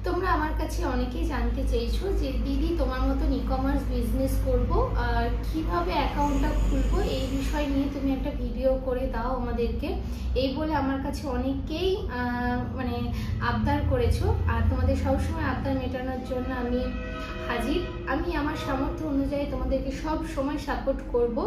তোমরা আমার কাছে অনেকেই জানতে চেয়েছো যে দিদি তোমার মতন ই-কমার্স বিজনেস করব আর কিভাবে অ্যাকাউন্টটা খুলবো এই বিষয় নিয়ে তুমি একটা ভিডিও করে দাও আমাদেরকে, এই বলে আমার কাছে অনেকেই মানে আবদার করেছো। আর তোমাদের সবসময় আবদার মেটানোর জন্য আমি হাজির। আমি আমার সামর্থ্য অনুযায়ী তোমাদেরকে সব সময় সাপোর্ট করব,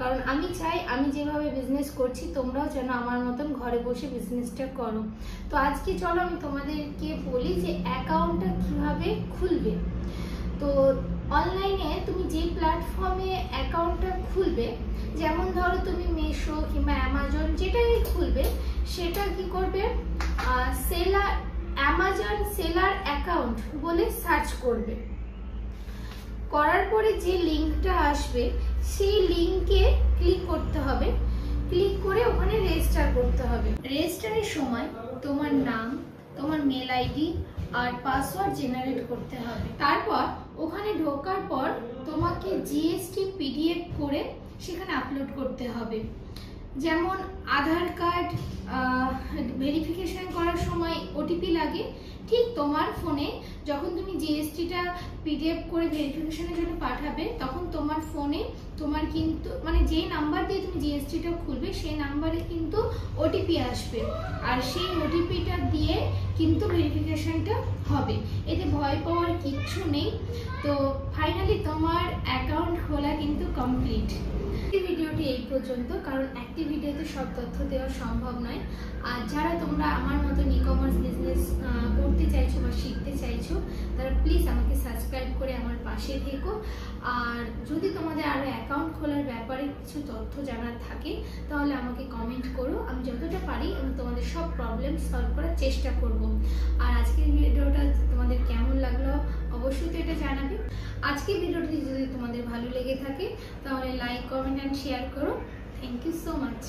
কারণ আমি চাই আমি যেভাবে বিজনেস করছি তোমরাও যেন আমার মতন ঘরে বসে বিজনেসটা করো। তো আজকে চলো আমি তোমাদেরকে বলি যে অ্যাকাউন্টটা কিভাবে খুলবে। তো অনলাইনে তুমি যে প্ল্যাটফর্মে অ্যাকাউন্টটা খুলবে, যেমন ধরো তুমি মিশো কিংবা অ্যামাজন যেটাই খুলবে, সেটা কি করবে, অ্যামাজন সেলার অ্যাকাউন্ট বলে সার্চ করবে। করার পরে যে লিঙ্কটা আসবে সেই লিঙ্কে ক্লিক করতে হবে। ক্লিক করে ওখানে রেজিস্টার করতে হবে। রেজিস্টারের সময় তোমার নাম, তোমার মেল আইডি আর পাসওয়ার্ড জেনারেট করতে হবে। তারপর ওখানে ঢোকার পর তোমাকে জিএসটি পিডিএফ করে সেখানে আপলোড করতে হবে। যেমন আধার কার্ড ভেরিফিকেশন করার সময় ওটিপি লাগে, ঠিক তোমার ফোনে যখন তুমি জিএসটিটা পিডিএফ করে ভেরিফিকেশনের জন্য পাঠাবে তখন তোমার ফোনে তোমার কিন্তু মানে যে নাম্বার দিয়ে তুমি জিএসটিটা খুলবে সেই নাম্বারে কিন্তু ওটিপি আসবে, আর সেই ওটিপিটা দিয়ে কিন্তু ভেরিফিকেশনটা হবে। এতে ভয় পাওয়ার কিচ্ছু নেই। তো ফাইনালি তোমার অ্যাকাউন্ট খোলা কিন্তু কমপ্লিট। ভিডিওটি এই পর্যন্ত, কারণ একটি ভিডিওতে সব তথ্য দেওয়া সম্ভব নয়। আর যারা তোমরা আমার মতন ই-কমার্স বিজনেস করতে চাইছো বা শিখতে চাইছো তারা প্লিজ আমাকে সাবস্ক্রাইব করে আমার পাশে থেকো। আর যদি তোমাদের আরও অ্যাকাউন্ট খোলার ব্যাপারে কিছু তথ্য জানার থাকে তাহলে আমাকে কমেন্ট করো, আমি যতটা পারি আমি তোমাদের সব প্রবলেম সলভ করার চেষ্টা করব। আর আজকের ভিডিওটা তোমাদের কেমন লাগলো অবশ্যই তো এটা জানাবে। আজকের ভিডিওটি যদি তোমাদের ভালো লেগে থাকে তাহলে লাইক, কমেন্ট অ্যান্ড শেয়ার করো। Thank you so much.